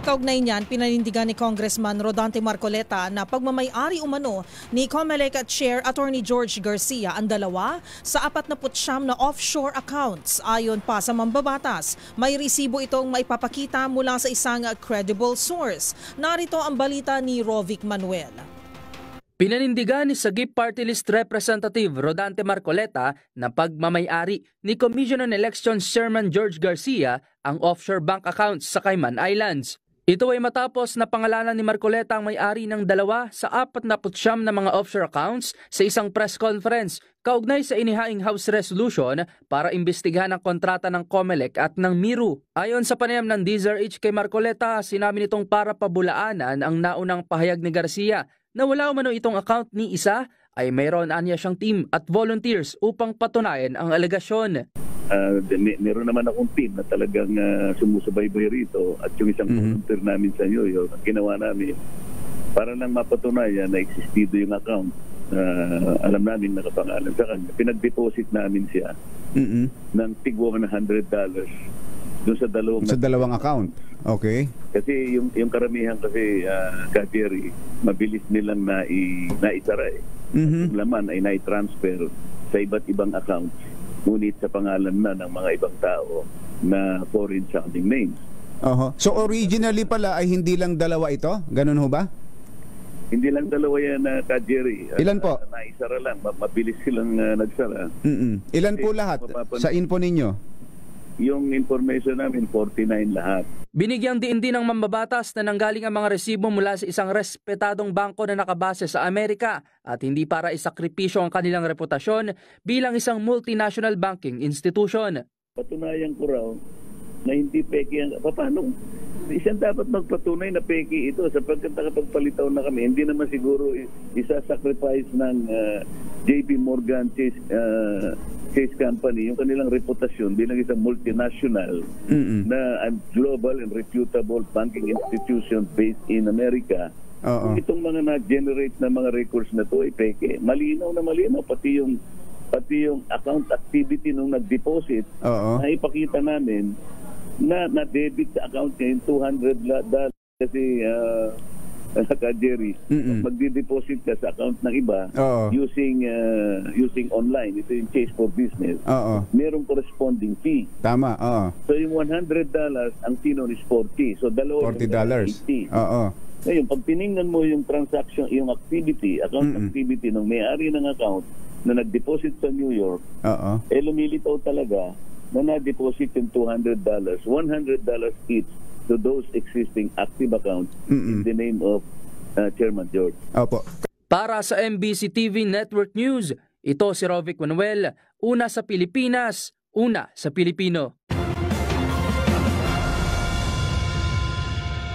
Kaugnay niyan, pinanindigan ni Congressman Rodante Marcoleta na pagmamay-ari umano ni COMELEC Chair Attorney George Garcia ang dalawa sa 49 na offshore accounts. Ayon pa sa mambabatas, may resibo itong maipapakita mula sa isang credible source. Narito ang balita ni Rovic Manuel. Pinanindigan ni Sagip Party List Representative Rodante Marcoleta na pagmamay-ari ni Commission on Elections Chairman George Garcia ang offshore bank accounts sa Cayman Islands. Ito ay matapos na pangalanan ni Marcoleta ang may-ari ng dalawa sa 49 na mga offshore accounts sa isang press conference kaugnay sa inihaing House Resolution para imbestigahan ang kontrata ng COMELEC at ng Miru. Ayon sa panayam ng DZRH kay Marcoleta, sinabi nitong para pabulaanan ang naunang pahayag ni Garcia na wala umano itong account ni isa ay mayroon anya siyang team at volunteers upang patunayan ang alegasyon. Meron naman akong team na talagang sumusubaybay rito at yung isang volunteer namin sa New York, ginawa namin para lang mapatunayan na existido yung account. Alam namin nakapangalan sa kanya. Pinag-deposit namin siya ng tig $100 doon sa dalawang account. Okay. Kasi yung karamihan kasi Jerry, mabilis nilang naitara eh. Yung laman ay nai-transfer sa iba't ibang accounts, ngunit sa pangalan na ng mga ibang tao na foreign sounding names. So originally pala ay hindi lang dalawa ito? Ganun ho ba? Hindi lang dalawa yan, Jerry. Ilan po? Naisara lang. Mabilis silang nagsara. Ilan po lahat sa info ninyo? Yung information namin, 49 lahat. Binigyang diin din ng mambabatas na nanggaling ang mga resibo mula sa isang respetadong bangko na nakabase sa Amerika at hindi para isakripisyo ang kanilang reputasyon bilang isang multinational banking institution. Patunayan ko raw na hindi peke yan. Paano? Isang dapat magpatunay na peke ito sapagkat nakapagpalitaw na kami. Hindi naman siguro isa-sacrifice ng JP Morgan Chase Company yung kanilang reputasyon bilang isang multinational na global and reputable banking institution based in America. Itong mga na-generate na mga records na to ay peke. Malinaw na malinaw pati yung account activity nung nag-deposit na ipakita namin na debit sa account niya yung $200 kasi Jerry, magdi-deposit ka sa account ng iba using online, ito yung Chase for Business, merong corresponding fee. Tama, So yung $100 ang fee nun is 40. So $40. Ngayon, pag tiningnan mo yung transaction, yung activity, account activity ng may-ari ng account na nag-deposit sa New York, lumilitaw talaga na na-deposit yung $200, $100 each to those existing active accounts in the name of Chairman George. Para sa MBC TV Network News, ito si Rovic Manuel, una sa Pilipinas, una sa Pilipino.